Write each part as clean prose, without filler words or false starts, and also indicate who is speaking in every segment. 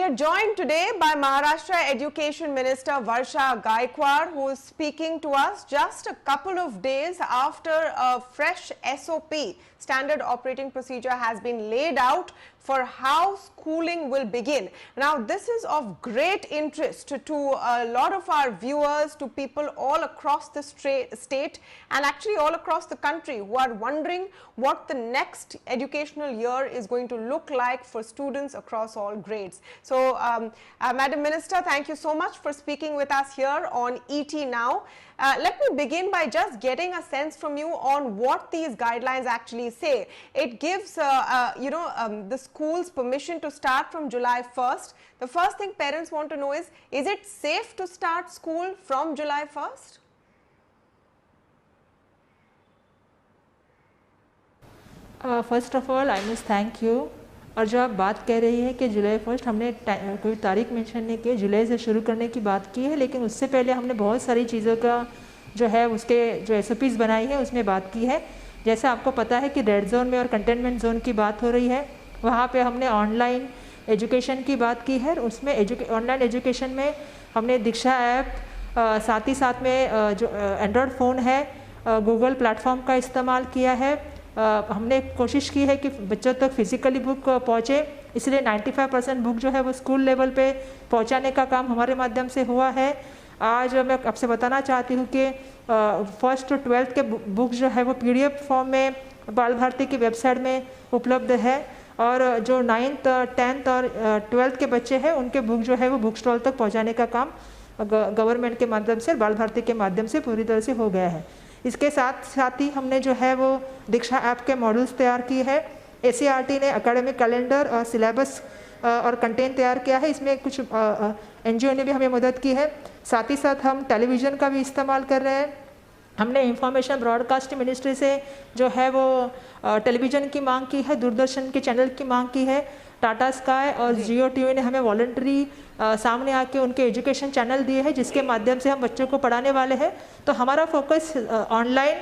Speaker 1: We are joined today by Maharashtra Education Minister Varsha Gaikwad, who is speaking to us just a couple of days after a fresh SOP, Standard Operating Procedure, has been laid out for how schooling will begin. Now, this is of great interest to a lot of our viewers, to people all across the state and actually all across the country who are wondering what the next educational year is going to look like for students across all grades. So, Madam Minister, thank you so much for speaking with us here on ET Now. Let me begin by just getting a sense from you on what these guidelines actually say. It gives, the schools permission to start from July 1st. The first thing parents want to know is it safe to start school from July 1st?
Speaker 2: First of all I must thank you. और जो आप बात कह रही है कि जुलाई 1 हमने कोई तारीख मेंशन नहीं की, जुलाई से शुरू करने की बात की है, लेकिन उससे पहले हमने बहुत सारी चीज़ों का जो है उसके जो एसओपीज़ बनाई है उसमें बात की है। जैसे आपको पता है कि रेड जोन में और कंटेनमेंट जोन की बात हो रही है, वहाँ पे हमने ऑनलाइन एजुकेशन की बात की है। उसमें ऑनलाइन एजुकेशन में हमने दीक्षा ऐप, साथ ही साथ में जो एंड्रॉयड फ़ोन है गूगल प्लेटफॉर्म का इस्तेमाल किया है। हमने कोशिश की है कि बच्चों तक फिज़िकली बुक पहुँचे, इसलिए 95% बुक जो है वो स्कूल लेवल पे पहुँचाने का काम हमारे माध्यम से हुआ है। आज मैं आपसे बताना चाहती हूँ कि फर्स्ट टू 12th के बुक जो है वो PDF फॉर्म में बाल भारती की वेबसाइट में उपलब्ध है, और जो 9th 10th और 12th के बच्चे हैं उनके बुक जो है वो बुक स्टॉल तक पहुँचाने का काम गवर्नमेंट के माध्यम से, बाल भारती के माध्यम से पूरी तरह से हो गया है। इसके साथ ही हमने जो है वो दीक्षा ऐप के मॉड्यूल्स तैयार किए हैं। ACRT ने एकेडमिक कैलेंडर और सिलेबस और कंटेंट तैयार किया है, इसमें कुछ NGO ने भी हमें मदद की है। साथ ही साथ हम टेलीविज़न का भी इस्तेमाल कर रहे हैं। हमने इंफॉर्मेशन ब्रॉडकास्ट मिनिस्ट्री से जो है वो टेलीविज़न की मांग की है, दूरदर्शन के चैनल की मांग की है। टाटा स्काई और जियो टीवी ने हमें वॉलंटरी सामने आके उनके एजुकेशन चैनल दिए हैं, जिसके माध्यम से हम बच्चों को पढ़ाने वाले हैं। तो हमारा फोकस ऑनलाइन,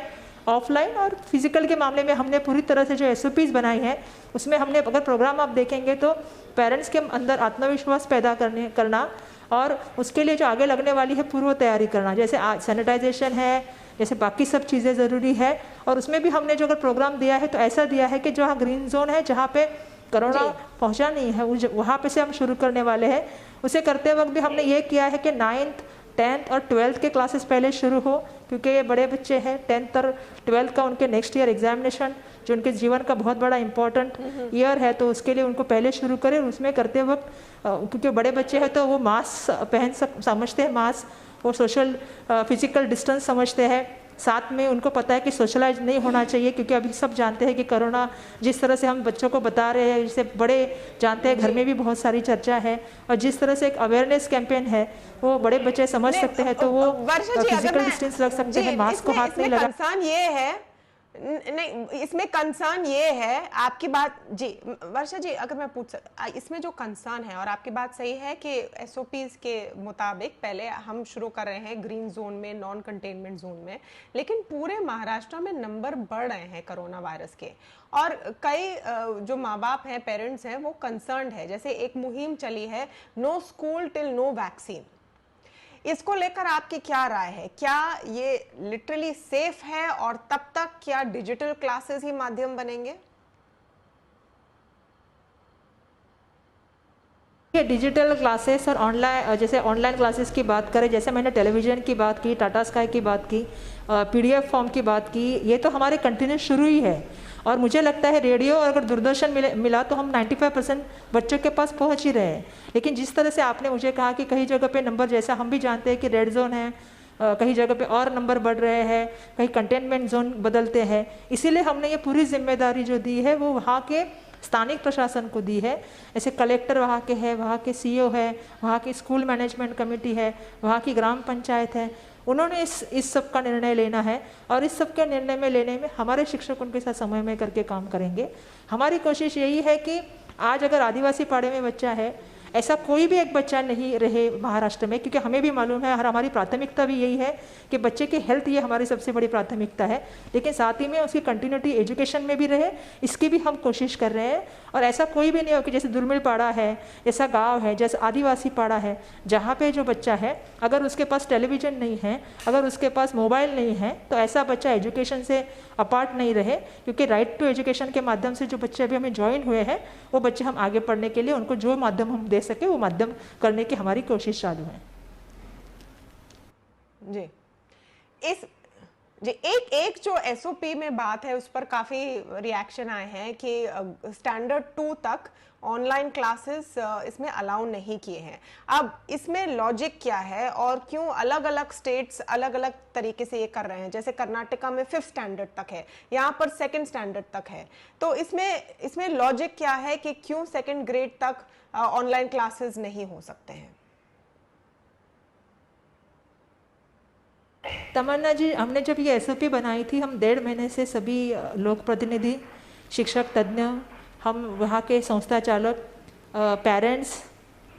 Speaker 2: ऑफलाइन और फिजिकल के मामले में हमने पूरी तरह से जो एसओपीज़ बनाई हैं उसमें हमने, अगर प्रोग्राम आप देखेंगे तो पेरेंट्स के अंदर आत्मविश्वास पैदा करना और उसके लिए जो आगे लगने वाली है पूर्व तैयारी करना, जैसे सैनिटाइजेशन है, जैसे बाकी सब चीज़ें ज़रूरी है। और उसमें भी हमने जो अगर प्रोग्राम दिया है तो ऐसा दिया है कि जहाँ ग्रीन जोन है, जहाँ पे कोरोना पहुँचा नहीं है, वहाँ पे से हम शुरू करने वाले हैं। उसे करते वक्त भी हमने ये किया है कि 9th 10th और 12th के क्लासेस पहले शुरू हो, क्योंकि ये बड़े बच्चे हैं। 10th और 12th का उनके नेक्स्ट ईयर एग्जामिनेशन जो उनके जीवन का बहुत बड़ा इंपॉर्टेंट ईयर है, तो उसके लिए उनको पहले शुरू करें। उसमें करते वक्त क्योंकि बड़े बच्चे हैं तो वो मास्क समझते हैं, मास्क और सोशल फिजिकल डिस्टेंस समझते हैं। साथ में उनको पता है कि सोशलाइज नहीं होना चाहिए, क्योंकि अभी सब जानते हैं कि कोरोना जिस तरह से हम बच्चों को बता रहे हैं, जिसे बड़े जानते हैं, घर में भी बहुत सारी चर्चा है, और जिस तरह से एक अवेयरनेस कैंपेन है वो बड़े बच्चे समझ सकते हैं, तो वो फिजिकल डिस्टेंस रख सकते हैं, मास्क को हाथ नहीं लगा।
Speaker 1: ये है नहीं, इसमें कंसर्न ये है, आपकी बात जी वर्षा जी, अगर मैं पूछ इसमें जो कंसर्न है, और आपकी बात सही है कि एसओपीज के मुताबिक पहले हम शुरू कर रहे हैं ग्रीन जोन में, नॉन कंटेनमेंट जोन में, लेकिन पूरे महाराष्ट्र में नंबर बढ़ रहे हैं कोरोना वायरस के, और कई जो माँ बाप हैं, पेरेंट्स हैं, वो कंसर्न है। जैसे एक मुहिम चली है, no school till no vaccine, इसको लेकर आपकी क्या राय है? क्या ये लिटरली सेफ है, और तब तक क्या डिजिटल क्लासेस ही माध्यम बनेंगे?
Speaker 2: डिजिटल क्लासेस और ऑनलाइन, जैसे ऑनलाइन क्लासेस की बात करें, जैसे मैंने टेलीविज़न की बात की, टाटा स्काई की बात की, PDF फॉर्म की बात की, ये तो हमारे कंटिन्यूस शुरू ही है। और मुझे लगता है रेडियो और अगर दूरदर्शन मिला तो हम 95% बच्चों के पास पहुंच ही रहे हैं। लेकिन जिस तरह से आपने मुझे कहा कि कई जगह पे नंबर, जैसा हम भी जानते हैं कि रेड जोन है, कई जगह पे और नंबर बढ़ रहे हैं, कहीं कंटेनमेंट जोन बदलते हैं, इसीलिए हमने ये पूरी जिम्मेदारी जो दी है वो वहाँ के स्थानिक प्रशासन को दी है। जैसे कलेक्टर वहाँ के हैं, वहाँ के CEO है, वहाँ की स्कूल मैनेजमेंट कमेटी है, वहाँ की ग्राम पंचायत है, उन्होंने इस सब का निर्णय लेना है, और इस सब के निर्णय में लेने में हमारे शिक्षक उनके साथ समय में करके काम करेंगे। हमारी कोशिश यही है कि आज अगर आदिवासी पाड़े में बच्चा है ऐसा कोई भी एक बच्चा नहीं रहे महाराष्ट्र में, क्योंकि हमें भी मालूम है और हमारी प्राथमिकता भी यही है कि बच्चे की हेल्थ ये हमारी सबसे बड़ी प्राथमिकता है, लेकिन साथ ही में उसकी कंटिन्यूटी एजुकेशन में भी रहे, इसकी भी हम कोशिश कर रहे हैं। और ऐसा कोई भी नहीं हो कि जैसे दुर्मिल पाड़ा है, जैसा गाँव है, जैसा आदिवासी पाड़ा है, जहाँ पर जो बच्चा है अगर उसके पास टेलीविज़न नहीं है, अगर उसके पास मोबाइल नहीं है, तो ऐसा बच्चा एजुकेशन से अपार्ट नहीं रहे, क्योंकि राइट टू एजुकेशन के माध्यम से जो बच्चे अभी हमें ज्वाइन हुए हैं वो बच्चे हम आगे पढ़ने के लिए उनको जो माध्यम हम दे सके वो माध्यम करने की हमारी कोशिश चालू है।
Speaker 1: जी जी एक जो एसओपी में बात है उस पर काफी रिएक्शन आए हैं कि स्टैंडर्ड 2 तक ऑनलाइन क्लासेस इसमें अलाउ नहीं किए हैं। अब इसमें लॉजिक क्या है और क्यों अलग अलग स्टेट्स अलग अलग तरीके से ये कर रहे हैं? जैसे कर्नाटका में 5th स्टैंडर्ड तक है, यहाँ पर 2nd स्टैंडर्ड तक है, तो इसमें लॉजिक क्या है कि क्यों 2nd ग्रेड तक ऑनलाइन क्लासेस नहीं हो सकते हैं?
Speaker 2: तमन्ना जी, हमने जब ये एसओपी बनाई थी, हम 1.5 महीने से सभी लोक प्रतिनिधि, शिक्षक तज्ञ, हम वहाँ के संस्था चालक, पेरेंट्स,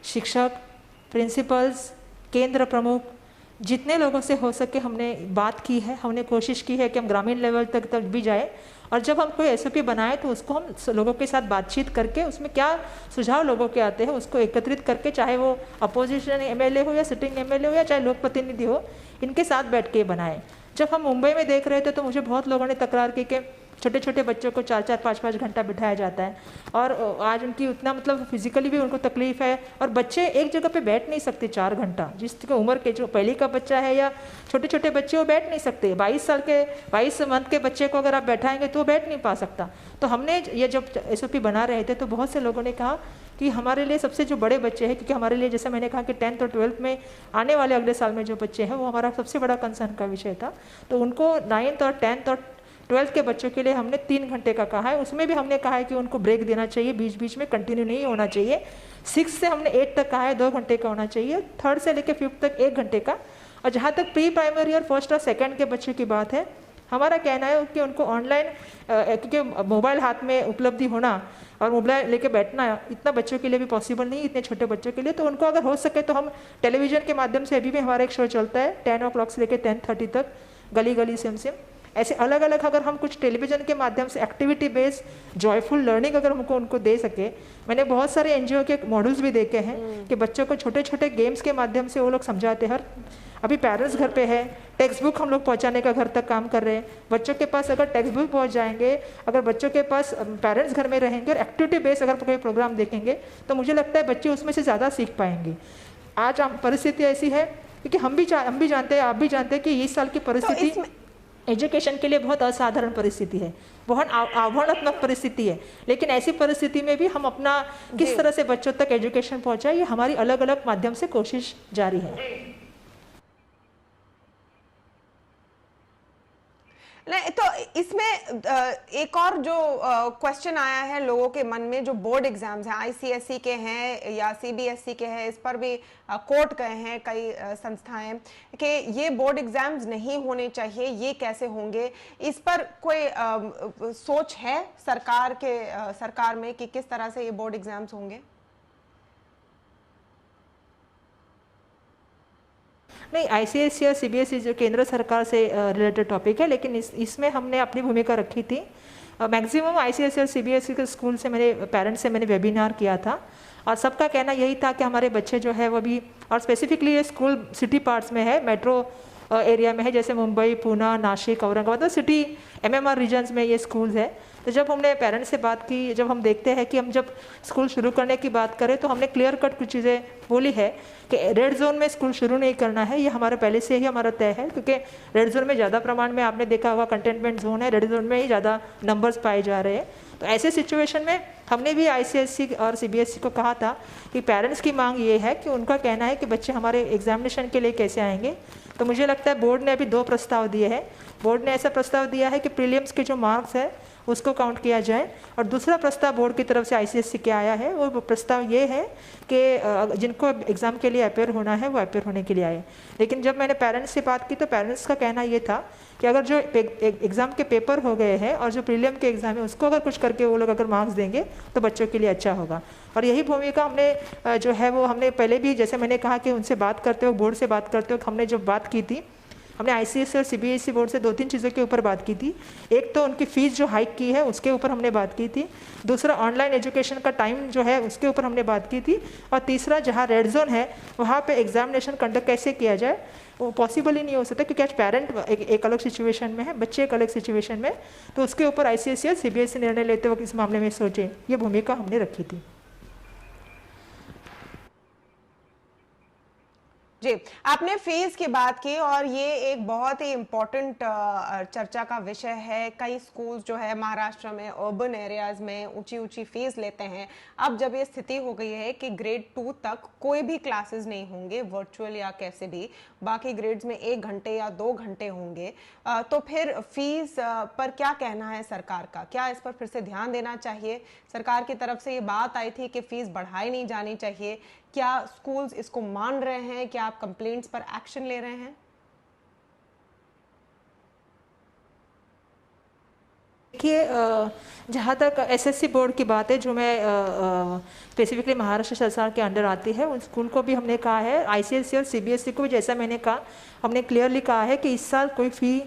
Speaker 2: शिक्षक, प्रिंसिपल्स, केंद्र प्रमुख, जितने लोगों से हो सके हमने बात की है, हमने कोशिश की है कि हम ग्रामीण लेवल तक भी जाए। और जब हम कोई एसओपी बनाए तो उसको हम लोगों के साथ बातचीत करके उसमें क्या सुझाव लोगों के आते हैं उसको एकत्रित करके, चाहे वो अपोजिशन एमएलए हो या सिटिंग एमएलए हो या चाहे लोक प्रतिनिधि हो, इनके साथ बैठ के बनाए। जब हम मुंबई में देख रहे थे तो मुझे बहुत लोगों ने तकरार की कि छोटे छोटे बच्चों को 4-4, 5-5 घंटा बिठाया जाता है और आज उनकी उतना मतलब फिजिकली भी उनको तकलीफ है और बच्चे एक जगह पे बैठ नहीं सकते 4 घंटा। जिसकी उम्र के जो पहली का बच्चा है या छोटे छोटे बच्चे वो बैठ नहीं सकते। 22 मंथ के बच्चे को अगर आप बैठाएंगे तो वो बैठ नहीं पा सकता। तो हमने ये जब एसओपी बना रहे थे तो बहुत से लोगों ने कहा कि हमारे लिए सबसे जो बड़े बच्चे हैं, क्योंकि हमारे लिए जैसे मैंने कहा कि 10th और 12th में आने वाले अगले साल में जो बच्चे हैं वो हमारा सबसे बड़ा कंसर्न का विषय था। तो उनको 9th और 10th और 12th के बच्चों के लिए हमने 3 घंटे का कहा है। उसमें भी हमने कहा है कि उनको ब्रेक देना चाहिए, बीच बीच में कंटिन्यू नहीं होना चाहिए। 6 से हमने 8 तक कहा है 2 घंटे का होना चाहिए, 3rd से लेकर 5th तक 1 घंटे का। और जहाँ तक प्री प्राइमरी और 1st और 2nd के बच्चों की बात है, हमारा कहना है कि उनको ऑनलाइन, क्योंकि मोबाइल हाथ में उपलब्धि होना और मोबाइल लेके बैठना इतना बच्चों के लिए भी पॉसिबल नहीं, इतने छोटे बच्चों के लिए। तो उनको अगर हो सके तो हम टेलीविज़न के माध्यम से, अभी भी हमारा एक शो चलता है 10 o'clock से लेकर 10:30 तक, गली गली सिम सिम, ऐसे अलग अलग अगर हम कुछ टेलीविज़न के माध्यम से एक्टिविटी बेस्ड जॉयफुल लर्निंग अगर हमको उनको दे सके। मैंने बहुत सारे एनजीओ के मॉडल्स भी देखे हैं कि बच्चों को छोटे छोटे गेम्स के माध्यम से वो लोग समझाते हैं। अभी पेरेंट्स घर पे है, टेक्स्ट बुक हम लोग पहुंचाने का घर तक काम कर रहे हैं। बच्चों के पास अगर टेक्स्ट बुक पहुंच जाएंगे, अगर बच्चों के पास पेरेंट्स घर में रहेंगे और एक्टिविटी बेस्ड अगर कोई प्रोग्राम देखेंगे तो मुझे लगता है बच्चे उसमें से ज़्यादा सीख पाएंगे। आज परिस्थिति ऐसी है क्योंकि हम भी जानते हैं, आप भी जानते हैं कि इस साल की परिस्थिति एजुकेशन के लिए बहुत असाधारण परिस्थिति है, बहुत आह्वानात्मक परिस्थिति है। लेकिन ऐसी परिस्थिति में भी हम अपना किस तरह से बच्चों तक एजुकेशन पहुंचाए, ये हमारी अलग अलग माध्यम से कोशिश जारी है।
Speaker 1: नहीं तो इसमें एक और जो क्वेश्चन आया है लोगों के मन में, जो बोर्ड एग्जाम्स हैं, आईसीएसई के हैं या सीबीएसई के हैं, इस पर भी कोर्ट गए हैं कई संस्थाएं कि ये बोर्ड एग्जाम्स नहीं होने चाहिए, ये कैसे होंगे? इस पर कोई सोच है सरकार में कि किस तरह से ये बोर्ड एग्जाम्स होंगे?
Speaker 2: नहीं, आईसीएसई और सीबीएसई जो केंद्र सरकार से रिलेटेड टॉपिक है, लेकिन इसमें हमने अपनी भूमिका रखी थी। मैक्सिमम आईसीएसई और सीबीएसई के स्कूल से पेरेंट्स से मैंने वेबिनार किया था और सबका कहना यही था कि हमारे बच्चे जो है वो भी, और स्पेसिफिकली ये स्कूल सिटी पार्ट्स में है, मेट्रो एरिया में है, जैसे मुंबई, पूना, नासिक, औरंगाबाद, तो सिटी एमएमआर रीजन्स में ये स्कूल्स है। तो जब हमने पेरेंट्स से बात की, जब हम देखते हैं कि हम जब स्कूल शुरू करने की बात करें तो हमने क्लियर कट कुछ चीज़ें बोली है कि रेड जोन में स्कूल शुरू नहीं करना है, ये हमारा पहले से ही हमारा तय है, क्योंकि रेड जोन में ज़्यादा प्रमाण में आपने देखा होगा कंटेनमेंट जोन है, रेड जोन में ही ज़्यादा नंबर्स पाए जा रहे हैं। तो ऐसे सिचुएशन में हमने भी आईसीएसई और सीबीएसई को कहा था कि पेरेंट्स की मांग ये है कि उनका कहना है कि बच्चे हमारे एग्जामिनेशन के लिए कैसे आएंगे। तो मुझे लगता है बोर्ड ने अभी 2 प्रस्ताव दिए हैं। बोर्ड ने ऐसा प्रस्ताव दिया है कि प्रीलिम्स के जो मार्क्स है उसको काउंट किया जाए। और दूसरा प्रस्ताव बोर्ड की तरफ से आईसीएसई के आया है, वो प्रस्ताव ये है कि जिनको एग्ज़ाम के लिए अपेयर होना है वो अपेयर होने के लिए आए। लेकिन जब मैंने पेरेंट्स से बात की तो पेरेंट्स का कहना ये था कि अगर जो एग्ज़ाम के पेपर हो गए हैं और जो प्रीलिम के एग्ज़ाम है उसको अगर कुछ करके वो लोग अगर मार्क्स देंगे तो बच्चों के लिए अच्छा होगा। और यही भूमिका हमने जो है वो हमने पहले भी, जैसे मैंने कहा कि उनसे बात करते हो, बोर्ड से बात करते हो, हमने जो बात की थी, हमने आईसीएसई और सीबीएसई बोर्ड से 2-3 चीज़ों के ऊपर बात की थी। एक तो उनकी फ़ीस जो हाइक की है उसके ऊपर हमने बात की थी, दूसरा ऑनलाइन एजुकेशन का टाइम जो है उसके ऊपर हमने बात की थी, और तीसरा जहाँ रेड जोन है वहाँ पे एग्जामिनेशन कंडक्ट कैसे किया जाए। वो पॉसिबल ही नहीं हो सकता क्योंकि आज पेरेंट एक अलग सिचुएशन में है, बच्चे एक अलग सिचुएशन में, तो उसके ऊपर आईसीएसई और सीबीएसई निर्णय लेते वक्त इस मामले में सोचें, ये भूमिका हमने रखी थी।
Speaker 1: जी, आपने फीस की बात की और ये एक बहुत ही इम्पोर्टेंट चर्चा का विषय है। कई स्कूल्स जो है महाराष्ट्र में अर्बन एरियाज में ऊंची फीस लेते हैं। अब जब ये स्थिति हो गई है कि ग्रेड 2 तक कोई भी क्लासेस नहीं होंगे, वर्चुअल या कैसे भी, बाकी ग्रेड्स में 1 घंटे या 2 घंटे होंगे, तो फिर फीस पर क्या कहना है सरकार का? क्या इस पर फिर से ध्यान देना चाहिए? सरकार की तरफ से ये बात आई थी कि फीस बढ़ाई नहीं जानी चाहिए। क्या स्कूल्स इसको मान रहे हैं? क्या आप कंप्लेंट्स पर एक्शन ले रहे हैं?
Speaker 2: देखिए, जहाँ तक एसएससी बोर्ड की बात है, जो मैं स्पेसिफिकली महाराष्ट्र सरकार के अंडर आती है, उन स्कूल को भी हमने कहा है, आईसीएसई और सीबीएसई को भी, जैसा मैंने कहा, हमने क्लियरली कहा है कि इस साल कोई फ़ी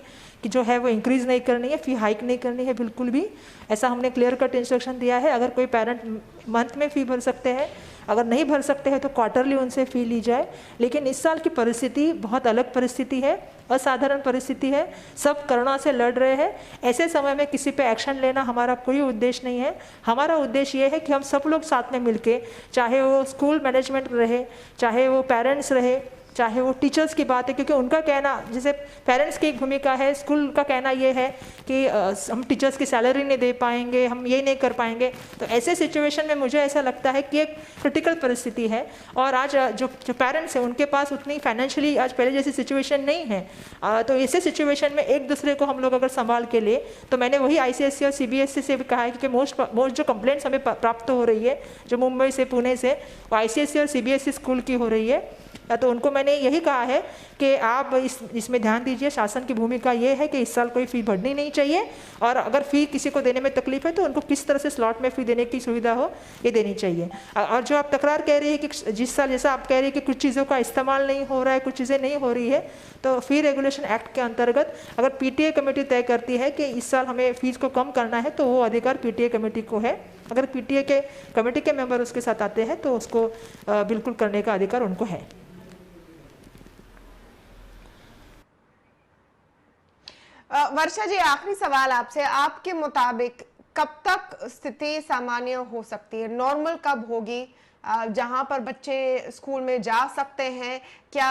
Speaker 2: कि जो है वो इंक्रीज़ नहीं करनी है, फ़ी हाइक नहीं करनी है बिल्कुल भी। ऐसा हमने क्लियर कट इंस्ट्रक्शन दिया है। अगर कोई पेरेंट मंथ में फ़ी भर सकते हैं, अगर नहीं भर सकते हैं तो क्वार्टरली उनसे फ़ी ली जाए। लेकिन इस साल की परिस्थिति बहुत अलग परिस्थिति है, असाधारण परिस्थिति है, सब कोरोना से लड़ रहे हैं। ऐसे समय में किसी पे एक्शन लेना हमारा कोई उद्देश्य नहीं है। हमारा उद्देश्य ये है कि हम सब लोग साथ में मिलके, चाहे वो स्कूल मैनेजमेंट रहे, चाहे वो पेरेंट्स रहे, चाहे वो टीचर्स की बात है, क्योंकि उनका कहना, जैसे पेरेंट्स की एक भूमिका है, स्कूल का कहना ये है कि हम टीचर्स की सैलरी नहीं दे पाएंगे, हम ये नहीं कर पाएंगे। तो ऐसे सिचुएशन में मुझे ऐसा लगता है कि एक क्रिटिकल परिस्थिति है, और आज जो पेरेंट्स हैं उनके पास उतनी फाइनेंशियली आज पहले जैसी सिचुएशन नहीं है। तो ऐसे सिचुएशन में एक दूसरे को हम लोग अगर संभाल के ले, तो मैंने वही आईसीएसई और सीबीएसई से भी कहा है कि मोस्ट जो कंप्लेंट्स हमें प्राप्त हो रही है, जो मुंबई से, पुणे से, वो आईसीएसई और सीबीएसई स्कूल की हो रही है। तो उनको मैंने यही कहा है कि आप इसमें ध्यान दीजिए। शासन की भूमिका ये है कि इस साल कोई फ़ी बढ़नी नहीं चाहिए, और अगर फ़ी किसी को देने में तकलीफ है तो उनको किस तरह से स्लॉट में फ़ी देने की सुविधा हो, ये देनी चाहिए। और जो आप तकरार कह रही है कि जिस साल, जैसा आप कह रही है कि कुछ चीज़ों का इस्तेमाल नहीं हो रहा है, कुछ चीज़ें नहीं हो रही है, तो फ़ी रेगुलेशन एक्ट के अंतर्गत अगर पीटीए कमेटी तय करती है कि इस साल हमें फ़ीस को कम करना है, तो वो अधिकार पीटीए कमेटी को है। अगर पीटीए के कमेटी के मेंबर उसके साथ आते हैं तो उसको बिल्कुल करने का अधिकार उनको है।
Speaker 1: वर्षा जी, आखिरी सवाल आपसे, आपके मुताबिक कब तक स्थिति सामान्य हो सकती है? नॉर्मल कब होगी जहां पर बच्चे स्कूल में जा सकते हैं? क्या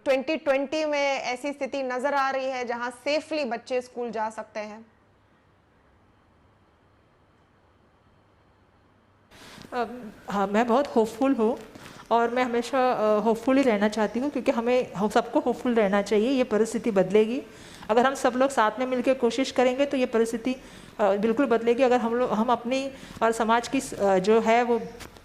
Speaker 1: 2020 में ऐसी स्थिति नजर आ रही है जहां सेफली बच्चे स्कूल जा सकते हैं?
Speaker 2: हाँ, मैं बहुत होपफुल हूँ, और मैं हमेशा होपफुल ही रहना चाहती हूँ, क्योंकि हम सबको होपफुल रहना चाहिए। ये परिस्थिति बदलेगी अगर हम सब लोग साथ में मिलकर कोशिश करेंगे, तो ये परिस्थिति बिल्कुल बदलेगी। अगर हम अपनी और समाज की जो है वो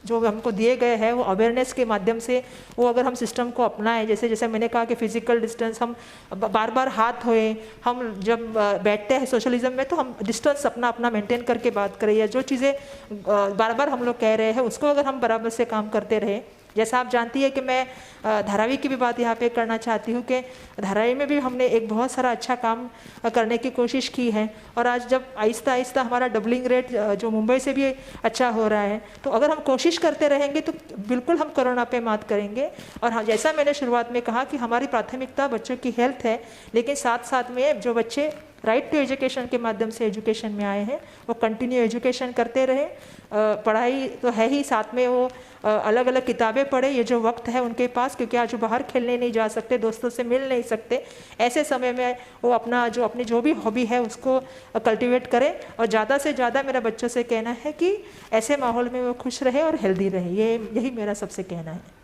Speaker 2: जो हमको दिए गए हैं वो अवेयरनेस के माध्यम से, वो अगर हम सिस्टम को अपनाएं, जैसे जैसे मैंने कहा कि फिजिकल डिस्टेंस, हम बार बार हाथ धोएं, हम जब बैठते हैं सोशलिज्म में तो हम डिस्टेंस अपना मेंटेन करके बात करें, या जो चीज़ें बार बार हम लोग कह रहे हैं उसको अगर हम बराबर से काम करते रहें। जैसा आप जानती है कि मैं धारावी की भी बात यहाँ पे करना चाहती हूँ कि धारावी में भी हमने एक बहुत सारा अच्छा काम करने की कोशिश की है, और आज जब आहिस्ता आहिस्ता हमारा डबलिंग रेट जो मुंबई से भी अच्छा हो रहा है, तो अगर हम कोशिश करते रहेंगे तो बिल्कुल हम कोरोना पे मात करेंगे। और हाँ, जैसा मैंने शुरुआत में कहा कि हमारी प्राथमिकता बच्चों की हेल्थ है, लेकिन साथ साथ में जो बच्चे राइट टू एजुकेशन के माध्यम से एजुकेशन में आए हैं वो कंटिन्यू एजुकेशन करते रहे। पढ़ाई तो है ही, साथ में वो अलग अलग किताबें पढ़े, ये जो वक्त है उनके पास, क्योंकि आज वो बाहर खेलने नहीं जा सकते, दोस्तों से मिल नहीं सकते, ऐसे समय में वो अपनी जो भी हॉबी है उसको कल्टीवेट करें। और ज़्यादा से ज़्यादा मेरा बच्चों से कहना है कि ऐसे माहौल में वो खुश रहे और हेल्दी रहे, यही मेरा सबसे कहना है।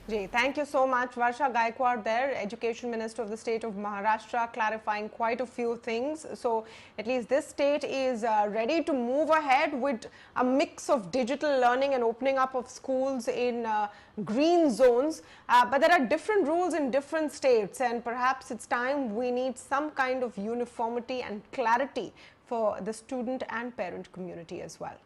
Speaker 1: Jay, thank you so much. Varsha Gaikwad there, Education Minister of the state of Maharashtra, clarifying quite a few things. So at least this state is ready to move ahead with a mix of digital learning and opening up of schools in green zones. But there are different rules in different states, and perhaps it's time we need some kind of uniformity and clarity for the student and parent community as well.